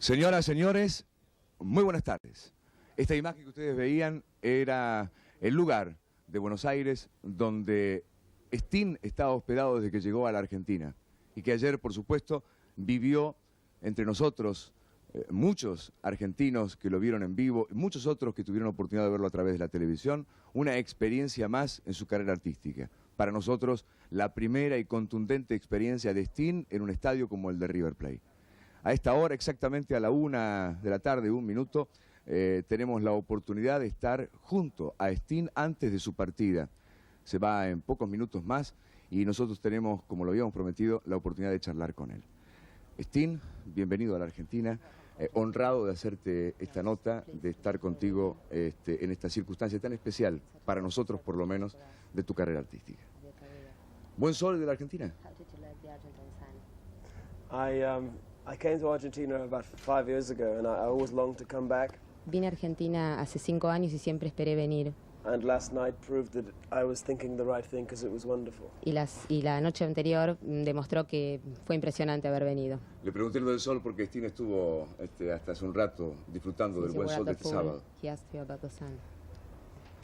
Señoras, señores, muy buenas tardes. Esta imagen que ustedes veían era el lugar de Buenos Aires donde Sting estaba hospedado desde que llegó a la Argentina y que ayer, por supuesto, vivió entre nosotros muchos argentinos que lo vieron en vivo, muchos otros que tuvieron la oportunidad de verlo a través de la televisión, una experiencia más en su carrera artística. Para nosotros, la primera y contundente experiencia de Sting en un estadio como el de River Plate. A esta hora, exactamente a la 1 de la tarde, 1 minuto, tenemos la oportunidad de estar junto a Sting antes de su partida. Se va en pocos minutos más y nosotros tenemos, como lo habíamos prometido, la oportunidad de charlar con él. Sting, bienvenido a la Argentina, honrado de hacerte esta nota, de estar contigo en esta circunstancia tan especial, para nosotros por lo menos, de tu carrera artística. ¿Buen sol de la Argentina? I came to Argentina about 5 years ago and I always longed to come back. Vine a Argentina hace 5 años y siempre esperé venir. And last night proved that I was thinking the right thing because it was wonderful. Y la noche anterior demostró que fue impresionante haber venido. Le pregunté lo del sol porque Sting estuvo hasta hace un rato disfrutando del buen sol de este sábado. He asked you about the sun.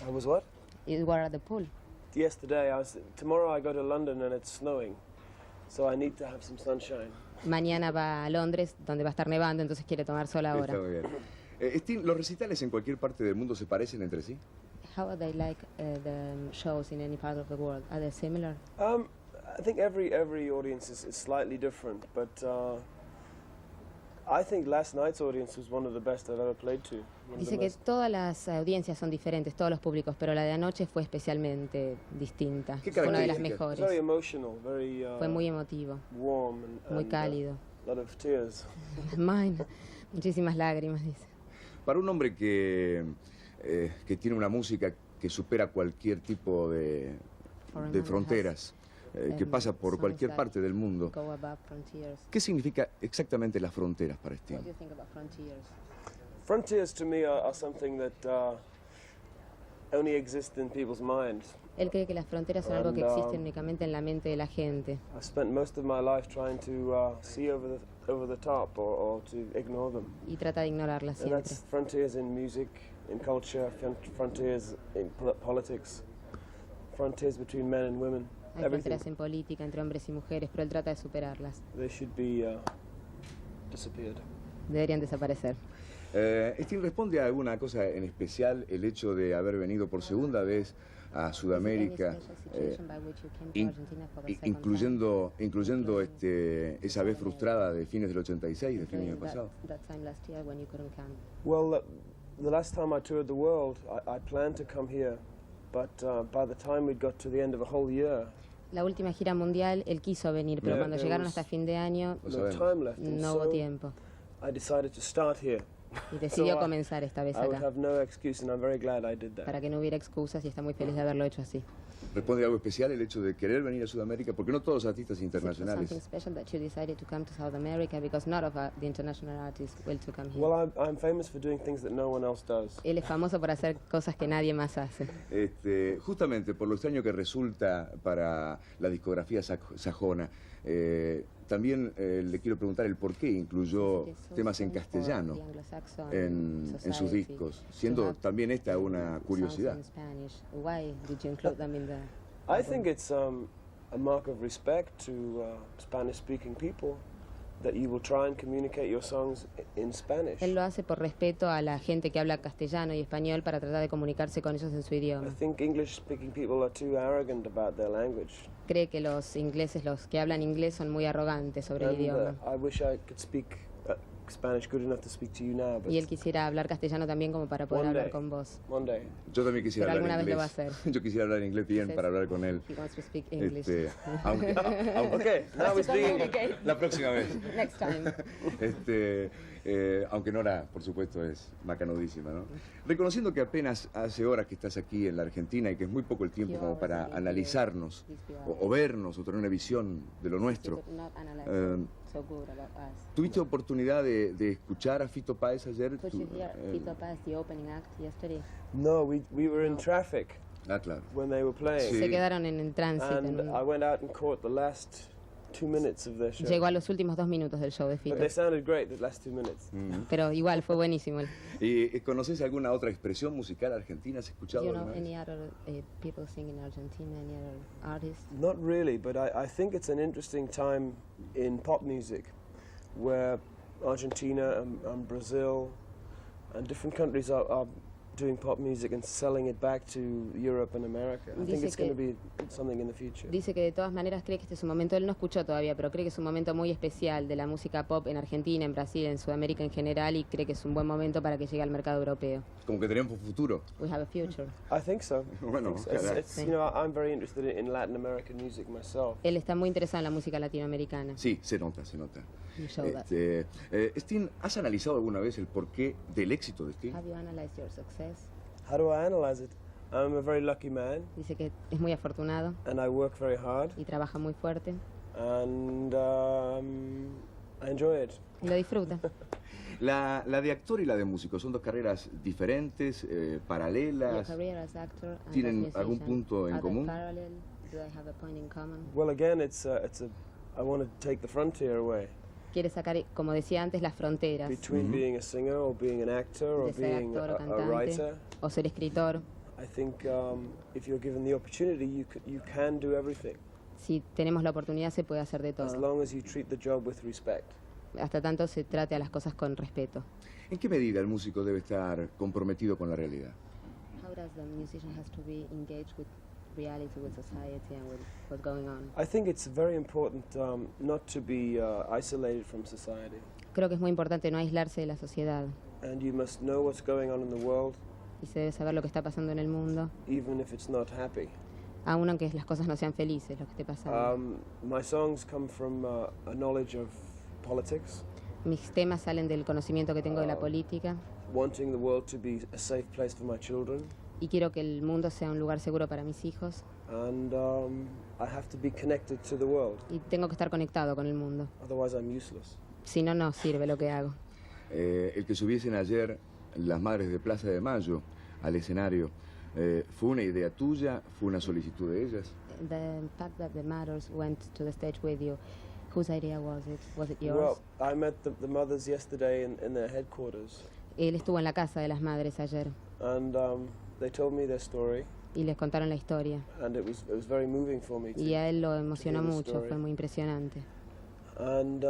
I was what? You were at the pool. Yesterday tomorrow I go to London and it's snowing. So I need to have some sunshine. Mañana va a Londres, donde va a estar nevando, entonces quiere tomar sol ahora. Está muy bien. Sting, ¿los recitales en cualquier parte del mundo se parecen entre sí? How are they like the shows in any part of the world? Are they similar? I think every audience is slightly different, but I think last night's audience was one of the best I've ever played to. Dice que todas las audiencias son diferentes, todos los públicos, pero la de anoche fue especialmente distinta. Fue una de las mejores. Very emotional, very, fue muy emotivo, warm muy cálido. A lot of tears. Mine, muchísimas lágrimas, dice. Para un hombre que tiene una música que supera cualquier tipo de fronteras, que pasa por cualquier parte del mundo, ¿qué significa exactamente las fronteras para Sting? Frontiers to me are something that only exist in people's minds. Él cree que las fronteras son algo que existen únicamente en la mente de la gente. I spent most of my life trying to see over the top or to ignore them. Y trata de ignorarlas siempre. And that's frontiers in music, in culture, frontiers in politics, frontiers between men and women. Hay fronteras en política, entre hombres y mujeres, pero él trata de superarlas. They should be disappeared. Deberían desaparecer. Sting, ¿responde a alguna cosa en especial el hecho de haber venido por segunda vez a Sudamérica, incluyendo esa vez frustrada de fines del 86, de fin del año pasado? Well, the last time I toured the world, I planned to come here, but by the time we got to the end of a whole year, la última gira mundial, él quiso venir, pero cuando llegaron hasta fin de año, no hubo tiempo. I decided to start here. Y decidió comenzar esta vez acá. Para que no hubiera excusas y está muy feliz de haberlo hecho así. ¿Responde a algo especial el hecho de querer venir a Sudamérica? Porque no todos los artistas internacionales. Something special that you decided to come to South America because not of the international artists will to come here. Well, I'm famous for doing things that no one else does. Él es famoso por hacer cosas que nadie más hace. Justamente por lo extraño que resulta para la discografía sajona. También le quiero preguntar el por qué incluyó temas en castellano en sus discos, siendo también esta una curiosidad. I think it's a mark of respect to Spanish-speaking people that you will try and communicate your songs in Spanish. Él lo hace por respeto a la gente que habla castellano y español para tratar de comunicarse con ellos en su idioma. I think English-speaking people are too arrogant about their language. Cree que los ingleses, los que hablan inglés, son muy arrogantes sobre el idioma. I wish I could speak Spanish good enough to speak to you now, but y él quisiera hablar castellano también como para poder hablar con vos. One day. Yo también quisiera Pero hablar alguna inglés. vez lo va a hacer. Yo quisiera hablar inglés bien para hablar con él. He wants to speak English. Okay, now we're speaking. La próxima vez. Next time. Aunque Nora, por supuesto, es macanudísima, ¿no? Reconociendo que apenas hace horas que estás aquí en la Argentina y que es muy poco el tiempo como para analizarnos o vernos o tener una visión de lo nuestro. ¿Tuviste oportunidad de escuchar a Fito Páez ayer? Fito Páez, the opening act yesterday? No, we were in traffic. Ah, claro. When they were playing. Sí. Se quedaron en el tránsito. And I went out and caught the last 2 minutes of their show. Llegó a los últimos 2 minutos del show de But they Fito. sounded great the last 2 minutes. Pero igual fue buenísimo. ¿Y conoces alguna otra expresión musical argentina? ¿Has Do escuchado you know alguna vez? any other people sing in Argentina, any other artists? Not really, but I think it's an interesting time in pop music where Argentina and Brazil and different countries are doing pop music and selling it back to Europe and America. I think Dice it's going to be something in the future. Dice que de todas maneras cree que este es un momento, él no escuchó todavía, pero cree que es un momento muy especial de la música pop en Argentina, en Brasil, en Sudamérica en general, y cree que es un buen momento para que llegue al mercado europeo. Como que tenemos futuro. We have a future. I think so. Bueno, It's, ojalá. you know, I'm very interested in Latin American music myself. Él está muy interesado en la música latinoamericana. Sí, se nota, se nota. You show that. Sting, ¿has analizado alguna vez el porqué del éxito de Sting? Have you analyzed your success? How do I analyze it? I'm a very lucky man, Dice que es muy afortunado and I work very hard, y trabaja muy fuerte and I enjoy it. y lo disfruta. La de actor y la de músico son dos carreras diferentes, Your paralelas. career as actor and ¿Tienen as algún musician, punto en are they común? parallel? Do they have a point in common? Well, again, I want to take the frontier away Quiere sacar, como decía antes, las fronteras between being a singer or being an actor or de ser being actor o a cantante writer. o ser escritor. I think if you're given the opportunity, you can do everything Si tenemos la oportunidad se puede hacer de as todo, long as you treat the job with respect. hasta tanto se trate a las cosas con respeto. ¿En qué medida el músico debe estar comprometido con la realidad? How does the musician has to be engaged with reality, with society and with what's going on? I think it's very important not to be isolated from society, Creo que es muy importante no aislarse de la sociedad and you must know what's going on in the world, y se debe saber lo que está pasando en el mundo, even if it's not happy. aun aunque las cosas no sean felices, lo que esté pasando. My songs come from a knowledge of politics, Mis temas salen del conocimiento que tengo de la política wanting the world to be a safe place for my children, y quiero que el mundo sea un lugar seguro para mis hijos and I have to be connected to the world, y tengo que estar conectado con el mundo. otherwise I'm useless. Si no, no sirve lo que hago. El que subiesen ayer las madres de Plaza de Mayo al escenario, ¿fue una idea tuya? ¿Fue una solicitud de ellas? The fact that the mothers went to the stage with you, whose idea was it? Was it yours? Well, I met the mothers yesterday in their headquarters, Él estuvo en la casa de las madres ayer and they told me their story, y les contaron la historia. and it was very moving for me Y a too. él lo emocionó hear the mucho, story. fue muy impresionante. And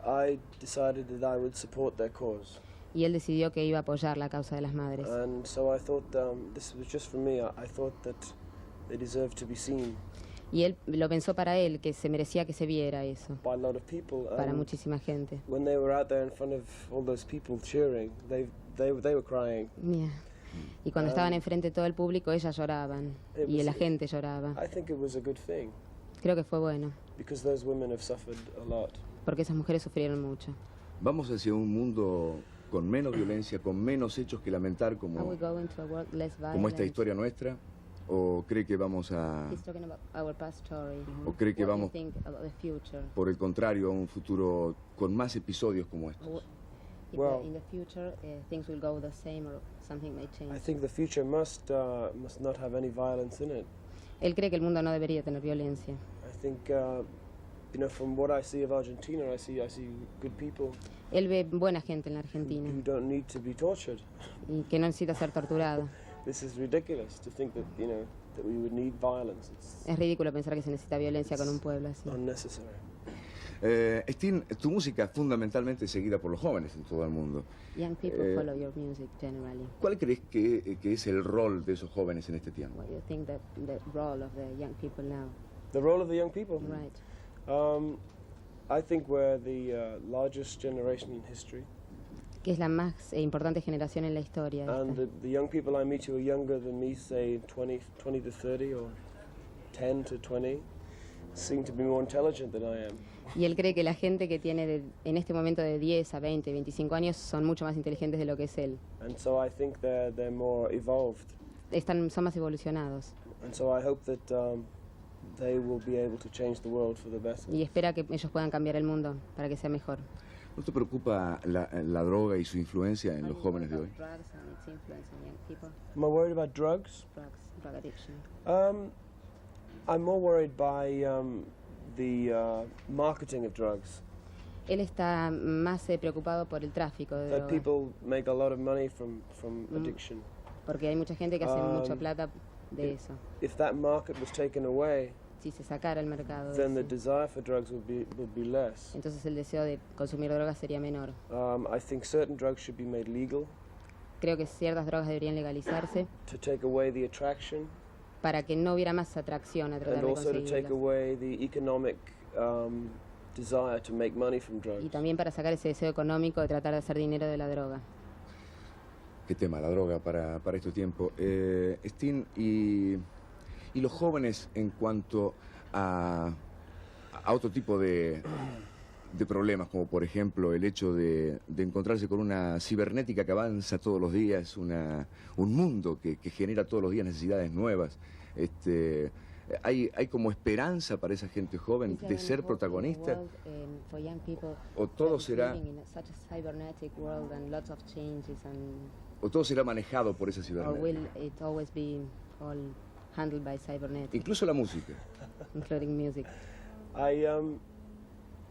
I decided that I would support their cause. Y él decidió que iba a apoyar la causa de las madres. And so I thought this was just for me. I thought that they deserved to be seen Y él lo pensó para él, que se merecía que se viera eso, by a lot of people. para And muchísima gente. when they were out there in front of all those people cheering, they were crying. Mira. Y cuando estaban enfrente de todo el público, ellas lloraban It y was- la gente lloraba. I think it was a good thing Creo que fue bueno, because those women have suffered a lot. porque esas mujeres sufrieron mucho. Vamos hacia un mundo con menos violencia, con menos hechos que lamentar Are we como going to a world less esta violent? historia nuestra? ¿O cree que vamos a, He's talking about our past story. o cree que What do you vamos, think about the future? por el contrario, a un futuro con más episodios como estos? If Well- in the future things will go the same or something may change. I think the future must not have any violence in it. Él cree que el mundo no debería tener violencia. I think from what I see of Argentina, I see good people Él ve buena gente en la Argentina who don't need to be tortured. y que no necesita ser torturado. This is ridiculous to think that that we would need violence. It's Es ridículo pensar que se necesita violencia con un pueblo así. unnecessary. Sting, tu música es fundamentalmente seguida por los jóvenes en todo el mundo. Young people follow your music generally. ¿Cuál crees que es el rol de esos jóvenes en este tiempo? What do you think that the role of the young people now? The role of the young people. Right. I think we're the largest generation in history, Que es la más importante generación en la historia. and esta. the young people I meet who are younger than me, say 20 to 30 or 10 to 20, seem to be more intelligent than I am. Y él cree que la gente que tiene en este momento de 10 a 20, 25 años son mucho más inteligentes de lo que es él. And so I think they're more evolved. Son más evolucionados. And so I hope that they will be able to change the world for the better. Y espera que ellos puedan cambiar el mundo para que sea mejor. ¿No te preocupa la droga y su influencia en los jóvenes de hoy? Am I worried about drugs? Drug addiction. I'm more worried by the marketing of drugs. Él está más preocupado por el tráfico de That drogas, people make a lot of money from addiction. porque hay mucha gente que hace mucha plata de eso. If that market was taken away, Si se sacara el mercado de then the eso, desire for drugs would be less. entonces el deseo de consumir drogas sería menor. I think certain drugs should be made legal Creo que ciertas drogas deberían legalizarse to take away the attraction para que no hubiera más atracción a tratar and de also to take conseguirlas. away the economic desire to make money from drugs. Y también para sacar ese deseo económico de tratar de hacer dinero de la droga. Qué tema, la droga para este tiempo. Sting, y los jóvenes en cuanto a otro tipo de problemas, como por ejemplo el hecho de encontrarse con una cibernética que avanza todos los días, un mundo que genera todos los días necesidades nuevas. ¿Hay como esperanza para esa gente joven de ser protagonista? ¿O todo será manejado por esa cibernética? Incluso la música. Including music.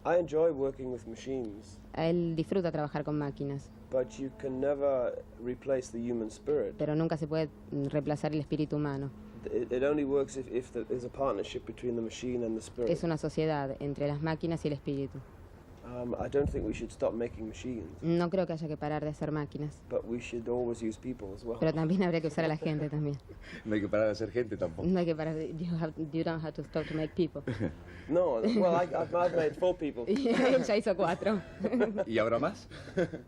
I enjoy working with machines, Él disfruta trabajar con máquinas, but you can never replace the human spirit. pero nunca se puede reemplazar el espíritu humano. It only works if there's a partnership between the machine and the spirit. Es una sociedad entre las máquinas y el espíritu. I don't think we should stop making machines, No creo que haya que parar de hacer máquinas, but we should always use people as well. pero también habría que usar a la gente también. No hay que parar de ser gente tampoco. No hay que parar. You don't have to stop to make people. No, well, I've made 4 people. Él ya hizo 4. ¿Y habrá más?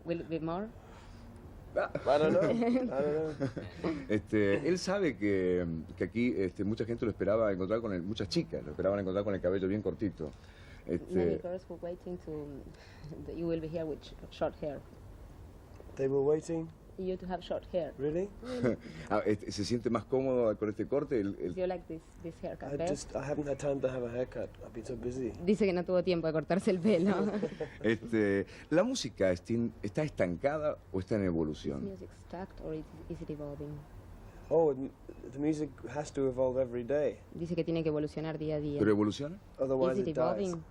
Will it be more? I don't know. Él sabe que aquí mucha gente lo esperaba encontrar muchas chicas lo esperaban encontrar con el cabello bien cortito. Many girls were waiting you will be here with short hair. They were waiting. You to have short hair. Really? ¿Se siente más cómodo con este corte? Do you like this haircut? I haven't had time to have a haircut. I've been so busy. Dice que no tuvo tiempo de cortarse el pelo. ¿La música, Sting, está estancada o está en Is evolución? music stuck or is it evolving? The music has to evolve every day. Dice que tiene que evolucionar día a día. ¿Pero evoluciona? Otherwise Is it it dies. evolving?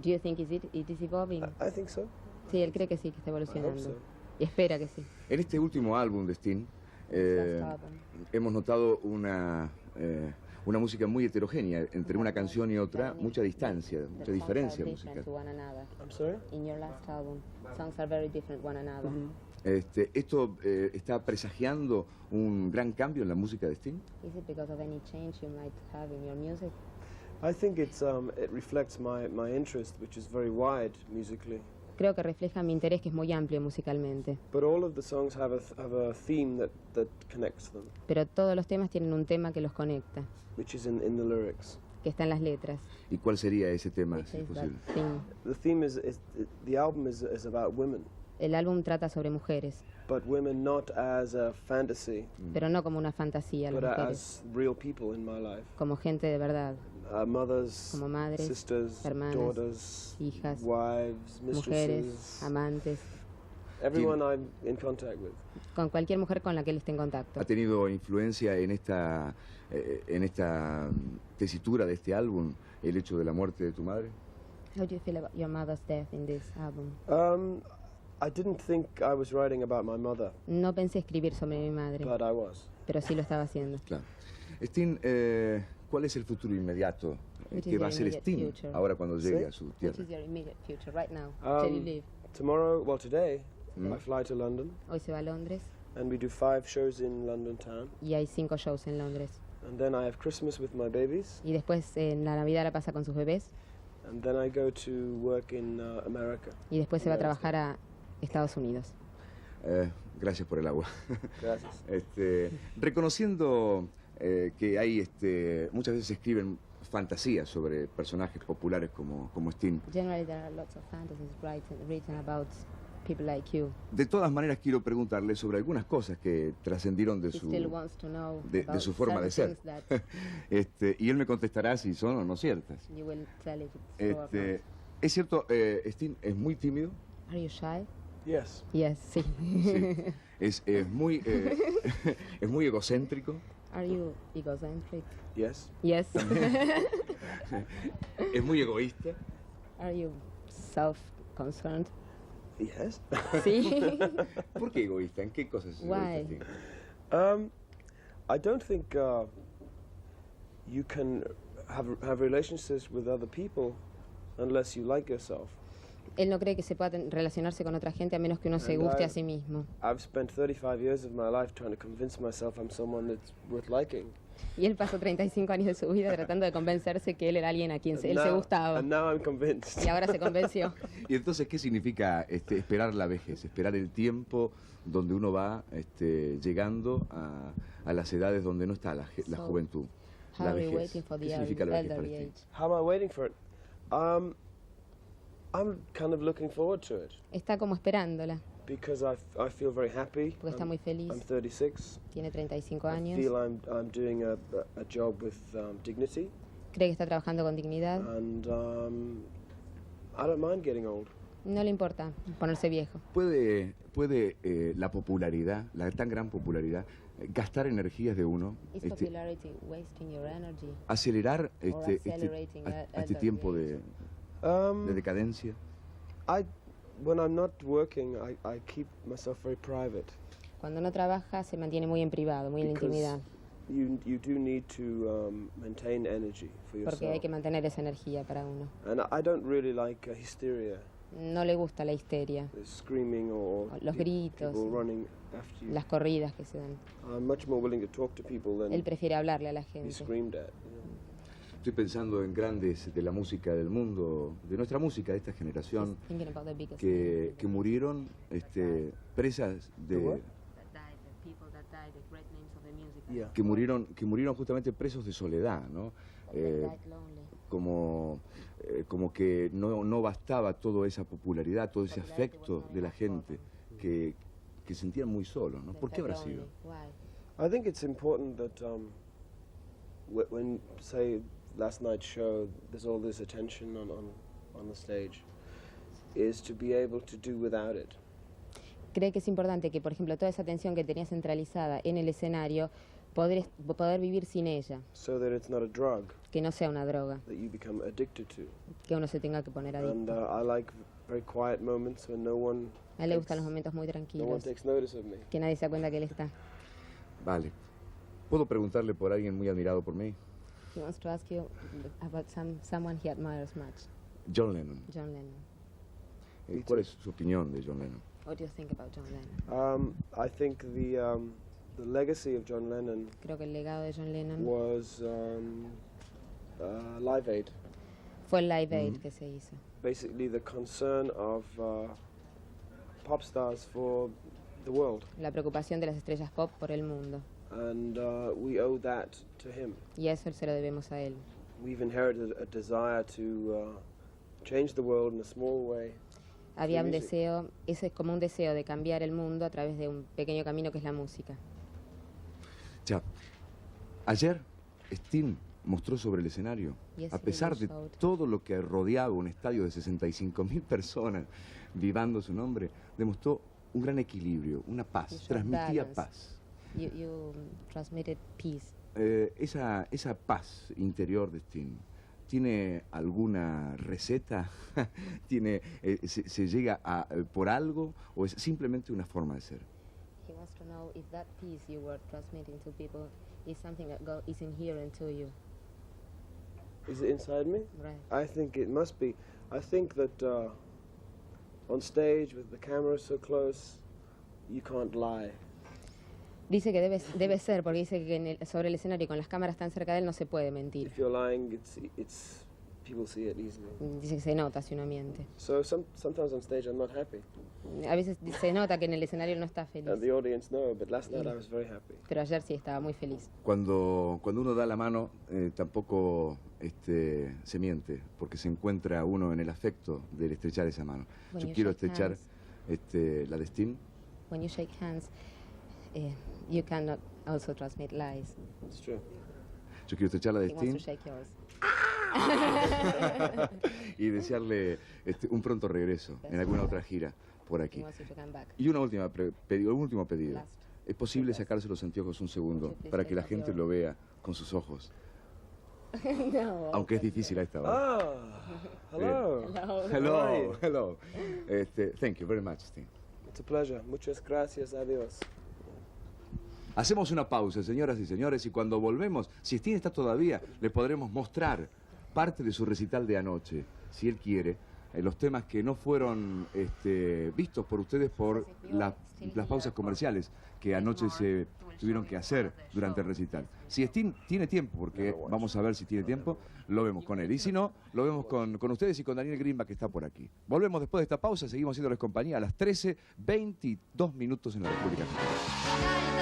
Do you think it is evolving? I think so. Sí, él cree que sí, que está I hope evolucionando. so. Y espera que sí. En este último álbum de Sting, Last album. hemos notado una música muy heterogénea, entre una canción y otra, mucha distancia, The mucha songs diferencia are musical. different to one another. I'm sorry? In your last album, songs are very different one another. ¿Esto está presagiando un gran cambio en la música de Sting? Is it because of any change you might have in your music? I think it reflects my interest, which is very wide musically. Creo que refleja mi interés, que es muy amplio musicalmente. But all of the songs have a theme that connects them, Pero todos los temas tienen un tema que los conecta, which is in the lyrics. que está en las letras. ¿Y cuál sería ese tema, Which si es is that posible? theme. The theme the album is about women, El álbum trata sobre mujeres, but women not as a fantasy, pero no como una fantasía, las but mujeres, as real people in my life. como gente de verdad, Mothers, como madres, sisters, hermanas, daughters, hijas, wives, mujeres, mistresses, amantes, everyone I'm in contact with. con cualquier mujer con la que él esté en contacto. ¿Ha tenido influencia en esta tesitura de este álbum el hecho de la muerte de tu madre? How do you feel about your mother's death in this album? I didn't think I was writing about my mother, No pensé escribir sobre mi madre, but I was. pero sí lo estaba haciendo. Claro. Sting, ¿cuál es el futuro inmediato Which que is va a your ser immediate Sting future? ahora cuando llegue Sí. a su Which tierra? is your immediate future right now, till you leave? Today, Mm. I fly to London, Hoy se va a Londres and we do 5 shows in London town, y hay 5 shows en Londres. and then I have Christmas with my babies, Y después en la Navidad la pasa con sus bebés and then I go to work in America. y después se va a trabajar a Estados Unidos. Gracias por el agua. Gracias. Reconociendo que hay muchas veces se escriben fantasías sobre personajes populares como Sting. Generally there are lots of fantasies written about people like you. De todas maneras quiero preguntarle sobre algunas cosas que trascendieron de He still wants to know de about su forma de ser. certain things that Y él me contestará si son o no ciertas. you will tell if it's true or not. Es cierto, Sting es muy tímido. Are you shy? Yes. Yes, sí. Sí. Es muy es muy egocéntrico. Are you egocentric? Yes. Yes. ¿Es muy egoísta? Are you self-concerned? Yes. Sí. ¿Por qué egoísta? ¿En qué cosas es Why? egoísta, Sting? I don't think you can have relationships with other people unless you like yourself. Él no cree que se pueda relacionarse con otra gente a menos que uno se And guste a sí mismo. I've spent 35 years of my life trying to convince myself I'm someone that's worth liking. Y él pasó 35 años de su vida tratando de convencerse que él era alguien a quien él se gustaba. And now I'm convinced. Y ahora se convenció. ¿Y entonces qué significa esperar la vejez? Esperar el tiempo donde uno va llegando a las edades donde no está la So, juventud. How La are you vejez. waiting for ¿Qué the significa la vejez para elderly Sting? age? How am I waiting for it? I'm kind of looking forward to it Está como esperándola, because I feel very happy. porque está muy feliz. I'm 36. Tiene 35 I años. feel I'm doing a job with dignity, Cree que está trabajando con dignidad. and I don't mind getting old. No le importa ponerse viejo. ¿Puede la popularidad, la tan gran popularidad, gastar energías de uno, Is popularity wasting your energy? acelerar accelerating a este tiempo de Um, decadencia? when I'm not working, I keep myself very private Cuando no trabaja se mantiene muy en privado, muy en la intimidad, because you do need to maintain energy for porque hay yourself. que mantener esa energía para uno. And I don't really like hysteria, No le gusta la histeria, screaming or Los gritos, people running after you. las corridas que se dan. I'm much more willing to talk to people than Él prefiere hablarle a la be gente. screamed at. Estoy pensando en grandes de la música del mundo, de nuestra música, de esta generación, Thinking about the biggest que murieron presas The what? Yeah. que murieron justamente presos de soledad, ¿no? Como que no bastaba toda esa popularidad, todo ese afecto de la gente, que sentían muy solos, ¿no? ¿Por qué habrá sido? I think it's important that when, say, last night's show, there's all this attention on the stage, is to be able to do without it. Cree que es importante que, por ejemplo, toda esa atención que tenía centralizada en el escenario, poder vivir sin ella, So that it's not a drug que no sea una droga, that you become addicted to. que uno se tenga que poner And adicto. I like very quiet moments when no one A él le gustan los momentos muy no one tranquilos, takes notice of me. que nadie se da cuenta que él está. Vale. ¿Puedo preguntarle por alguien muy admirado por mí? He wants to ask you about someone he admires much, John Lennon. John Lennon. ¿Cuál es su opinión de John Lennon? What do you think about John Lennon? I think the legacy of John Lennon Creo que el legado de John Lennon was Live Aid. fue el Live Aid que se hizo. Basically, the concern of pop stars for the world, La preocupación de las estrellas pop por el mundo. and we owe that to him. Y eso se lo debemos a él. We've inherited a desire to change the world in a small way. Había un music. deseo, ese es como un deseo de cambiar el mundo a través de un pequeño camino que es la música. Ya. Ayer Sting mostró sobre el escenario, Yes, a he pesar de showed. todo lo que rodeaba un estadio de 65.000 personas vivando su nombre, demostró un gran equilibrio, una paz, He showed transmitía balance. paz. You transmitted peace. Esa paz interior de Sting, ¿tiene alguna receta? ¿Se llega por algo o es simplemente una forma de ser? He wants to know if that peace you were transmitting to people is something that is inherent to you. Is it inside me? Right. I think it must be. I think that on stage with the camera so close, you can't lie. Dice que debe ser, porque dice que sobre el escenario y con las cámaras tan cerca de él no se puede mentir. If you're lying, it's people see it easily. Dice que se nota si uno miente. So sometimes on stage I'm not happy, A veces se nota que en el escenario no está feliz, and the audience know. But last night I was very happy. pero ayer sí estaba muy feliz. Cuando uno da la mano, tampoco se miente, porque se encuentra uno en el afecto del estrechar esa mano. When Yo you quiero shake estrechar hands. la de Sting. When you shake hands, you cannot also transmit lies. It's true. Yo quiero estrechar la de He wants to Sting shake yours. y desearle un pronto regreso en alguna otra gira por He aquí. wants you to come back. Y un último pedido. Last. ¿Es posible sacarse los anteojos un segundo para que la gente lo vea con sus ojos? No. Aunque es difícil a esta hora. Ah, hello. Hello, hello. Thank you very much, Sting. It's a pleasure. Muchas gracias. Adiós. Hacemos una pausa, señoras y señores, y cuando volvemos, si Sting está todavía, le podremos mostrar parte de su recital de anoche, si él quiere, los temas que no fueron vistos por ustedes por las pausas comerciales que anoche se tuvieron que hacer durante el recital. Si Sting tiene tiempo, porque vamos a ver si tiene tiempo, lo vemos con él. Y si no, lo vemos con ustedes y con Daniel Greenback, que está por aquí. Volvemos después de esta pausa, seguimos haciéndoles compañía a las 13:22 en la República Argentina.